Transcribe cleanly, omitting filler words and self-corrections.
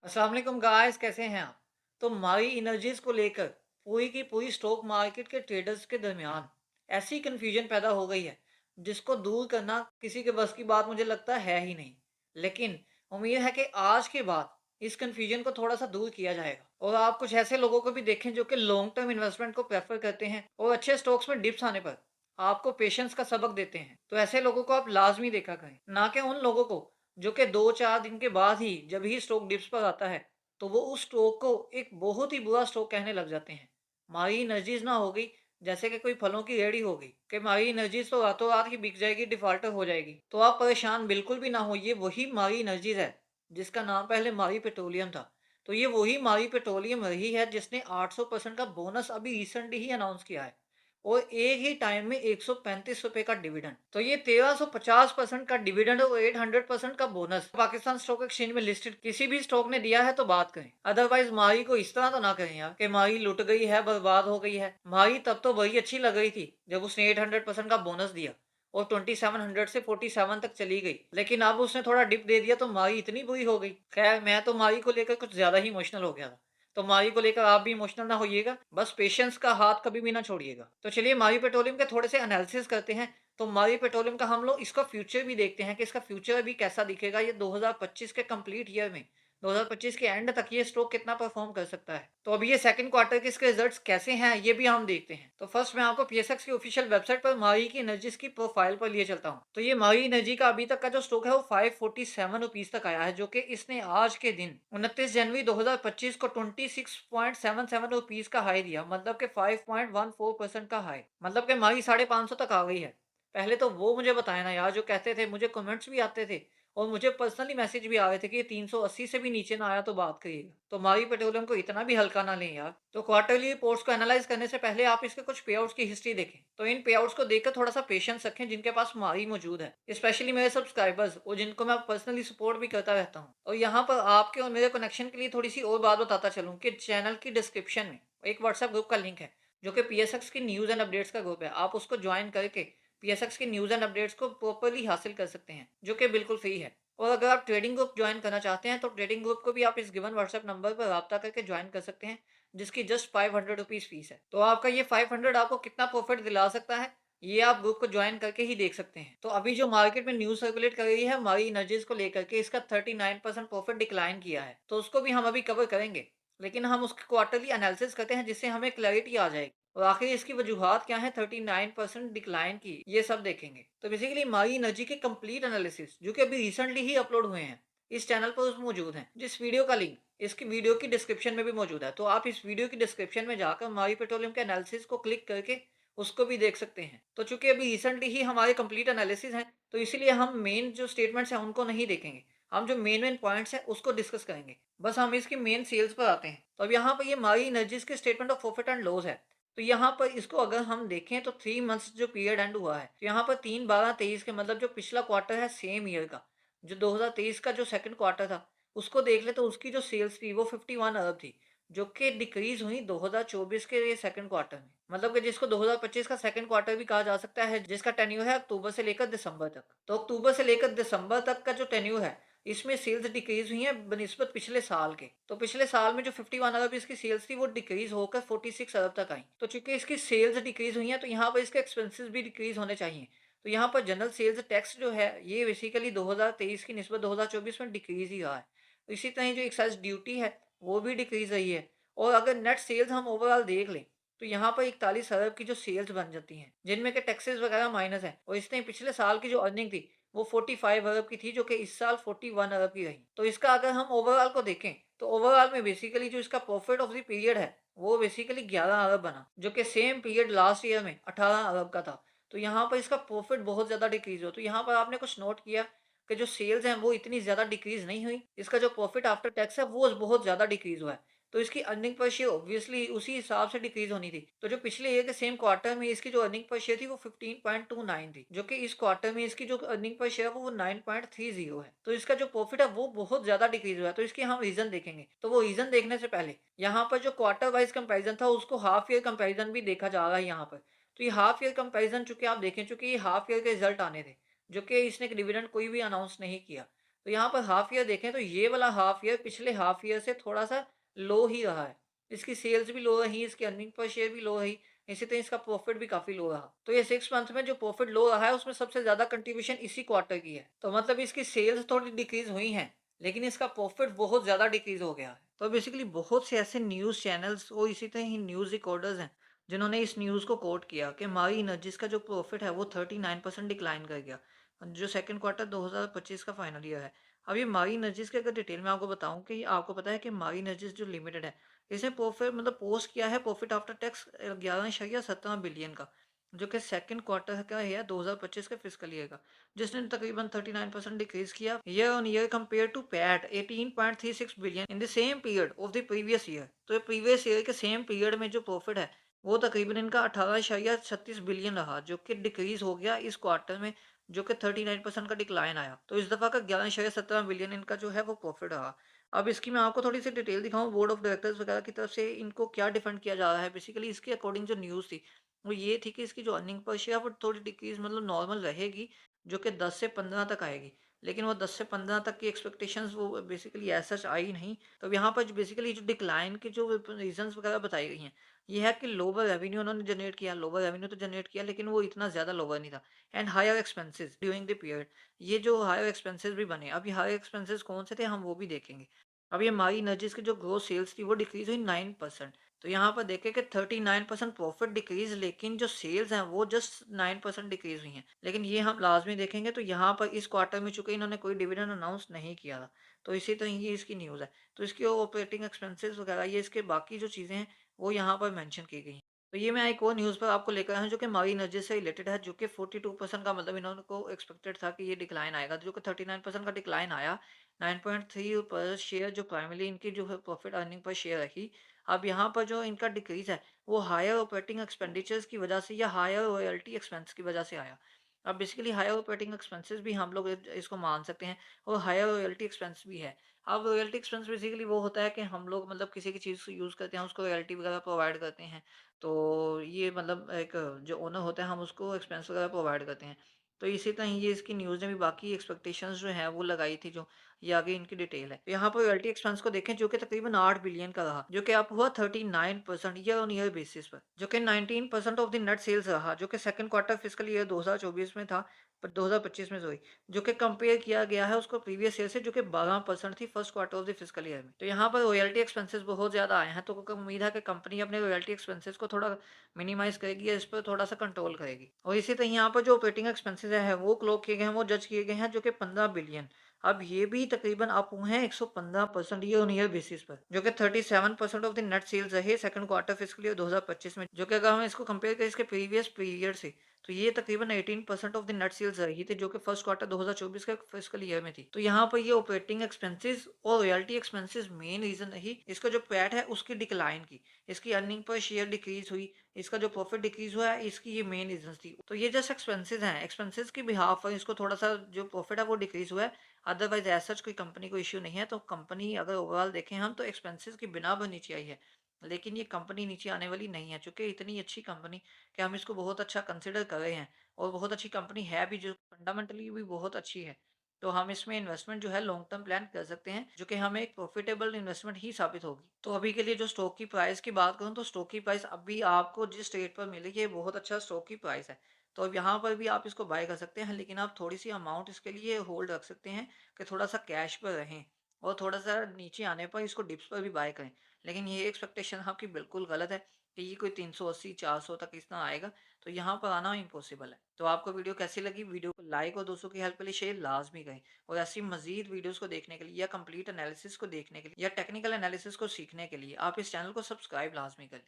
अस्सलाम वालेकुम गाइस, कैसे हैं आप? तो माई एनर्जीज को लेकर पूरी की पूरी स्टॉक मार्केट के ट्रेडर्स के दरमियान ऐसी कंफ्यूजन पैदा हो गई है जिसको दूर करना किसी के बस की बात मुझे लगता है ही नहीं। लेकिन उम्मीद है कि आज के बाद इस कंफ्यूजन को थोड़ा सा दूर किया जाएगा और आप कुछ ऐसे लोगों को भी देखें जो कि लॉन्ग टर्म इन्वेस्टमेंट को प्रेफर करते हैं और अच्छे स्टॉक्स में डिप्स आने पर आपको पेशेंस का सबक देते हैं। तो ऐसे लोगों को आप लाजमी देखा करें, ना कि उन लोगों को जो कि 2-4 दिन के बाद ही जब ही स्टॉक डिप्स पर आता है तो वो उस स्टॉक को एक बहुत ही बुरा स्टॉक कहने लग जाते हैं। मारी एनर्जीज ना हो गई जैसे कि कोई फलों की रेहड़ी हो गई कि मारी एनर्जीज तो रातों रात ही बिक जाएगी, डिफॉल्टर हो जाएगी। तो आप परेशान बिल्कुल भी ना होइए, वही मारी एनर्जीज है जिसका नाम पहले मारी पेट्रोलियम था। तो ये वही मारी पेट्रोलियम रही है जिसने 800% का बोनस अभी रिसेंटली ही अनाउंस किया है और एक ही टाइम में 135 रुपए का डिविडेंड। तो ये 1350% का डिविडेंड और 800% का बोनस पाकिस्तान स्टॉक एक्सचेंज में लिस्टेड किसी भी स्टॉक ने दिया है तो बात करें। अदरवाइज माही को इस तरह तो ना करें यार कि माही लुट गई है, बर्बाद हो गई है। माही तब तो बड़ी अच्छी लग रही थी जब उसने 800% का बोनस दिया और 2700 से 47 तक चली गई, लेकिन अब उसने थोड़ा डिप दे दिया तो माही इतनी बुरी हो गई। खैर, मैं तो माही को लेकर कुछ ज्यादा ही इमोशनल हो गया था। तो माही को लेकर आप भी इमोशनल ना होइएगा, बस पेशेंस का हाथ कभी भी ना छोड़िएगा। तो चलिए माही पेट्रोलियम के थोड़े से एनालिसिस करते हैं। तो माही पेट्रोलियम का हम लोग इसका फ्यूचर भी देखते हैं कि इसका फ्यूचर अभी कैसा दिखेगा ये 2025 के कंप्लीट ईयर में। 2025 के एंड तक ये स्टॉक कितना परफॉर्म कर सकता है। तो अभी ये सेकंड क्वार्टर के इसके रिजल्ट्स कैसे हैं ये भी हम देखते हैं। तो फर्स्ट मैं आपको पीएसएक्स की ऑफिशियल वेबसाइट पर माही की एनर्जीज की प्रोफाइल पर लिए चलता हूँ। तो ये माही एनर्जी का अभी तक का जो स्टॉक है वो 547 रुपीज तक आया है, जो कि इसने आज के दिन 29 जनवरी 2025 को 26.77 रुपीज का हाई दिया, मतलब के 5.14% का हाई, मतलब के माही 550 तक आ गई है। पहले तो वो मुझे बताए ना यार, जो कहते थे, मुझे कमेंट्स भी आते थे और मुझे पर्सनली मैसेज भी आ रहे थे कि ये 380 से भी नीचे ना आया तो बात करिएगा। तो माही पेट्रोलियम को इतना भी हल्का ना लें यार। तो क्वार्टरली रिपोर्ट्स को एनालाइज करने से पहले आप इसके कुछ पे आउट्स की हिस्ट्री देखें। तो इन पे आउट्स को देखकर थोड़ा सा पेशेंस रखें जिनके पास माही मौजूद है, स्पेशली मेरे सब्सक्राइबर्स और जिनको मैं पर्सनली सपोर्ट भी करता रहता हूँ। और यहाँ पर आपके और मेरे कनेक्शन के लिए थोड़ी सी और बात बताता चलूँ कि चैनल की डिस्क्रिप्शन में एक व्हाट्सएप ग्रुप का लिंक है जो कि पीएसएक्स की न्यूज़ एंड अपडेट्स का ग्रुप है। आप उसको ज्वाइन करके पीएसएक्स की न्यूज़ एंड अपडेट्स को प्रॉपर्ली हासिल कर सकते हैं, जो कि बिल्कुल फ्री है। और अगर आप ट्रेडिंग ग्रुप ज्वाइन करना चाहते हैं तो ट्रेडिंग ग्रुप को भी आप इस गिवन व्हाट्सएप नंबर पर रब्ता करके ज्वाइन कर सकते हैं, जिसकी जस्ट 500 रुपीज़ फीस है। तो आपका ये 500 आपको कितना प्रॉफिट दिला सकता है ये आप ग्रुप को ज्वाइन करके ही देख सकते हैं। तो अभी जो मार्केट में न्यूज़ सर्कुलेट कर रही है मारी एनर्जीज को लेकर के, इसका 39% प्रॉफिट डिक्लाइन किया है, तो उसको भी हम अभी कवर करेंगे। लेकिन हम उसकी क्वार्टरली एनालिसिस करते हैं जिससे हमें क्लैरिटी आ जाएगी और आखिर इसकी वजूहत क्या है 39% डिक्लाइन की, ये सब देखेंगे। तो बेसिकली मारी एनर्जी के कंप्लीट एनालिसिस जो कि अभी रिसेंटली ही अपलोड हुए हैं इस चैनल पर मौजूद हैं, जिस वीडियो का लिंक इसकी वीडियो की डिस्क्रिप्शन में भी मौजूद है। तो आप इस वीडियो की डिस्क्रिप्शन में जाकर मारी पेट्रोलियम के एनालिसिस को क्लिक करके उसको भी देख सकते हैं। तो चूंकि अभी रिसेंटली ही हमारे कंप्लीट एनालिसिस हैं तो इसीलिए हम मेन जो स्टेटमेंट्स हैं उनको नहीं देखेंगे। हम जो मेन मेन पॉइंट्स हैं उसको डिस्कस करेंगे। बस हम इसकी मेन सेल्स पर आते हैं। तो अब यहाँ पर ये मारी एनर्जीज के statement of profit and loss है। तो यहाँ पर इसको अगर हम देखें तो 3 मंथ्स जो पीरियड एंड हुआ है, तो यहाँ पर 3/12/23 के मतलब जो पिछला क्वार्टर है सेम ईयर का, जो 2023 का जो सेकंड क्वार्टर था उसको देख ले तो उसकी जो सेल्स थी वो 51 अरब थी, जो कि डिक्रीज हुई 2024 के ये सेकंड क्वार्टर में, मतलब कि जिसको 2025 का सेकंड क्वार्टर भी कहा जा सकता है, जिसका टेन्यूर है अक्टूबर से लेकर दिसंबर तक। तो अक्टूबर से लेकर दिसंबर तक का जो टेन्यूर है इसमें सेल्स डिक्रीज हुई है बनिस्बत पिछले साल के। तो पिछले साल में जो 51 अरब इसकी सेल्स थी वो डिक्रीज होकर 46 अरब तक आई। तो चूंकि इसकी सेल्स डिक्रीज हुई है तो यहाँ पर इसके एक्सपेंसेस भी डिक्रीज होने चाहिए। तो यहाँ पर जनरल सेल्स टैक्स जो है ये बेसिकली 2023 की निस्बत 2024 में डिक्रीज ही रहा है। इसी तरह जो एक्साइज ड्यूटी है वो भी डिक्रीज रही है। और अगर नेट सेल्स हम ओवरऑल देख लें तो यहाँ पर 41 अरब की जो सेल्स बन जाती हैं, जिनमें के टैक्सेस वगैरह माइनस है, और इसने पिछले साल की जो अर्निंग थी वो 45 अरब की थी, जो कि इस साल 41 अरब की रही। तो इसका अगर हम ओवरऑल को देखें तो ओवरऑल में बेसिकली जो इसका प्रॉफिट ऑफ द पीरियड है वो बेसिकली 11 अरब बना, जो कि सेम पीरियड लास्ट ईयर में 18 अरब का था। तो यहाँ पर इसका प्रॉफिट बहुत ज़्यादा डिक्रीज हो। तो यहाँ पर आपने कुछ नोट किया कि जो सेल्स हैं वो इतनी ज़्यादा डिक्रीज नहीं हुई, इसका जो प्रॉफिट आफ्टर टैक्स है वो बहुत ज़्यादा डिक्रीज हुआ है। तो इसकी अर्निंग पर शेयर ऑब्वियसली उसी हिसाब से डिक्रीज होनी थी। तो जो पिछले ईयर के सेम क्वार्टर में इसकी जो अर्निंग पर शेयर थी वो 15.29 थी, जो कि इस क्वार्टर में इसकी जो अर्निंग पर शेयर वो 9.30 है। तो इसका जो प्रॉफिट है वो बहुत ज्यादा डिक्रीज हुआ है। तो इसके हम रीजन देखेंगे। तो वो रीजन देखने से पहले यहाँ पर जो क्वार्टर वाइज कंपेरिजन था उसको हाफ ईयर कंपेरिजन भी देखा जा रहा है यहाँ पर। तो ये हाफ ईयर कंपेरिजन चूंकि आप देखें, चूंकि ये हाफ ईयर के रिजल्ट आने थे, जो कि इसने डिविडेंड कोई भी अनाउंस नहीं किया, तो यहाँ पर हाफ ईयर देखें तो ये वाला हाफ ईयर पिछले हाफ ईयर से थोड़ा-सा लो ही रहा है। इसकी सेल्स भी लो रही, इसकी अर्निंग पर शेयर भी लो रही, इसी तरह इसका प्रॉफिट भी काफ़ी लो रहा। तो ये 6 मंथ में जो प्रॉफिट लो रहा है उसमें सबसे ज़्यादा कंट्रीब्यूशन इसी क्वार्टर की है। तो मतलब इसकी सेल्स थोड़ी डिक्रीज़ हुई हैं, लेकिन इसका प्रॉफिट बहुत ज़्यादा डिक्रीज़ हो गया है। तो बेसिकली बहुत से ऐसे न्यूज़ चैनल्स और इसी तरह ही न्यूज़ रिकॉर्डर्स हैं, जिन्होंने इस न्यूज़ को कोट किया कि मारी एनर्जीज़ का जो प्रॉफिट है वो 39% डिक्लाइन कर गया, जो सेकंड क्वार्टर 2025 का फाइनल ईयर है। अब ये मारी एनर्जीज़ के अगर डिटेल में आपको बताऊँ कि आपको पता है कि मारी एनर्जीज़ जो लिमिटेड है, इसने प्रॉफिट मतलब पोस्ट किया है प्रॉफिट आफ्टर टैक्स 11.17 बिलियन का, जो कि सेकंड क्वार्टर का है 2025 के फिस्कल ईयर का, जिसने तकरीबन 39% डिक्रीज किया year on year compare to PAT 18.36 billion in the same period of the previous year. तो ये प्रीवियस ईयर के सेम पीरियड में जो प्रॉफिट है वो तकरीबन इनका 18.36 बिलियन रहा, जो कि डिक्रीज हो गया इस क्वार्टर में, जो कि 39% का डिक्लाइन आया। तो इस दफ़ा का 11.17 बिलियन इनका जो है वो प्रॉफिट रहा। अब इसकी मैं आपको थोड़ी सी डिटेल दिखाऊं बोर्ड ऑफ डायरेक्टर्स वगैरह की तरफ से इनको क्या डिफेंड किया जा रहा है। बेसिकली इसके अकॉर्डिंग जो न्यूज़ थी वो ये थी कि इसकी जो अर्निंग पर शेयर वो थोड़ी डिक्रीज मतलब नॉर्मल रहेगी, जो कि 10 से 15 तक आएगी। लेकिन वो 10 से 15 तक की एक्सपेक्टेशंस वो बेसिकली ऐसा सच आई नहीं। तो यहाँ पर बेसिकली जो डिक्लाइन की जो रीजंस वगैरह बताई गई हैं, ये है कि लोअर रेवेन्यू उन्होंने जनरेट किया, लोअर रेवेन्यू तो जनरेट किया लेकिन वो इतना ज़्यादा लोअर नहीं था। And higher expenses during the period, ये जो हायर एक्सपेंसेस भी बने। अब ये हायर एक्सपेंसेस कौन से थे हम वो भी देखेंगे। अब ये माई एनर्जीज की जो ग्रोथ सेल्स थी वो डिक्रीज हुई 9%। तो यहाँ पर देखें कि 39% प्रॉफिट डिक्रीज, लेकिन जो सेल्स हैं वो जस्ट 9% डिक्रीज हुई हैं। लेकिन ये हम लाजमी देखेंगे तो यहाँ पर इस क्वार्टर में चूंकि इन्होंने कोई डिविडेंड अनाउंस नहीं किया था, तो इसी तरह ये इसकी न्यूज़ है। तो इसके ऑपरेटिंग एक्सपेंसेस वगैरह ये इसके बाकी जो चीज़ें हैं वो यहाँ पर मेंशन की गई हैं। तो ये मैं एक और न्यूज़ पर आपको लेकर आया हूँ जो कि मारी एनर्जी से रिलेटेड है, जो कि 42% का मतलब इन्होंने को एक्सपेक्टेड था कि ये डिक्लाइन आएगा, जो कि 39% का डिक्लाइन आया। 9.3 पर शेयर जो प्राइमरी इनकी जो है प्रॉफिट अर्निंग पर शेयर रही। अब यहाँ पर जो इनका डिक्रीज है वो हायर ऑपरेटिंग एक्सपेंडिचर्स की वजह से या हायर रॉयल्टी एक्सपेंस की वजह से आया। अब बेसिकली हायर ऑपरेटिंग एक्सपेंसेस भी हम लोग इसको मान सकते हैं, और हायर रॉयल्टी एक्सपेंस भी है। अब रॉयल्टी एक्सपेंस बेसिकली वो होता है कि हम लोग मतलब किसी की चीज़ यूज़ करते हैं उसको रॉयल्टी वगैरह प्रोवाइड करते हैं। तो ये मतलब एक जो ओनर होता है हम उसको एक्सपेंस वगैरह प्रोवाइड करते हैं। तो इसी तरह ये इसकी न्यूज़ ने भी बाकी एक्सपेक्टेशंस जो है वो लगाई थी, जो ये आगे इनकी डिटेल है। तो यहाँ पर रॉयल्टी एक्सपेंस को देखें जो कि तकरीबन 8 बिलियन का रहा, जो कि अप हुआ 39% ईयर ऑन ईयर बेसिस पर, जो कि 19% ऑफ द नेट सेल्स रहा, जो कि सेकंड क्वार्टर फिस्कल ईयर 2024 में था, पर 2025 में सॉरी, जो कि कंपेयर किया गया है उसको प्रीवियस ईयर से, जो कि 12% थी first quarter of the fiscal year में। तो यहाँ पर रॉयल्टी एक्सपेंसेस बहुत ज़्यादा आए हैं, तो उम्मीद है कि कंपनी अपने रॉयल्टी एक्सपेंसेस को थोड़ा मिनिमाइज़ करेगी या इस पर थोड़ा-सा कंट्रोल करेगी। और इसी तरह यहाँ पर जो ऑपरेटिंग एक्सपेंसेस हैं वो क्लॉक किए गए हैं, वो जज किए गए हैं, जो कि 15 बिलियन। अब ये भी तकरीबन अप हुए हैं 115% ईयर ऑन ईयर बेसिस पर, जो कि 37% ऑफ द नेट सेल्स रहे सेकंड क्वार्टर फिस्कल ईयर 2025 में, जो कि अगर हम इसको कंपेयर करें इसके प्रीवियस पीरियड से, तो ये तकरीबन 18% ऑफ द नेट सेल्स रही थी, जो कि फर्स्ट क्वार्टर 2024 के फिस्कल ईयर में थी। तो यहाँ पर ये ऑपरेटिंग एक्सपेंसेस और रॉयल्टी एक्सपेंसेस मेन रीजन रही इसका जो पैट है उसकी डिक्लाइन की। इसकी अर्निंग पर शेयर डिक्रीज हुई, इसका जो प्रॉफिट डिक्रीज हुआ है, इसकी ये मेन रीजन थी। तो ये जस्ट एक्सपेंसेस हैं, एक्सपेंसेस की बिहाफ पर इसको थोड़ा सा जो प्रॉफिट है वो डिक्रीज हुआ है। अदरवाइज एज सच कोई कंपनी को इश्यू नहीं है। तो कंपनी अगर ओवरऑल देखें हम तो एक्सपेंसेस की बिना पर नीचे आई है, लेकिन ये कंपनी नीचे आने वाली नहीं है, चूँकि इतनी अच्छी कंपनी कि हम इसको बहुत अच्छा कंसिडर कर रहे हैं, और बहुत अच्छी कंपनी है भी, जो फंडामेंटली भी बहुत अच्छी है। तो हम इसमें इन्वेस्टमेंट जो है लॉन्ग टर्म प्लान कर सकते हैं, जो कि हमें एक प्रॉफिटेबल इन्वेस्टमेंट ही साबित होगी। तो अभी के लिए जो स्टॉक की प्राइस की बात करूँ तो स्टॉक की प्राइस अभी आपको जिस रेट पर मिलेगी ये बहुत अच्छा स्टॉक की प्राइस है। तो अब यहाँ पर भी आप इसको बाय कर सकते हैं, लेकिन आप थोड़ी सी अमाउंट इसके लिए होल्ड रख सकते हैं कि थोड़ा सा कैश पर रहें, और थोड़ा सा नीचे आने पर इसको डिप्स पर भी बाय करें। लेकिन ये एक्सपेक्टेशन आपकी बिल्कुल गलत है कि ये कोई 380 400 तक इतना आएगा, तो यहाँ पर आना इम्पॉसिबल है। तो आपको वीडियो कैसी लगी? वीडियो को लाइक और दोस्तों की हेल्प के लिए शेयर लाजमी करें। और ऐसी मजीद वीडियोस को देखने के लिए या कंप्लीट एनालिसिस को देखने के लिए या टेक्निकल एनालिसिस को सीखने के लिए आप इस चैनल को सब्सक्राइब लाजमी करें।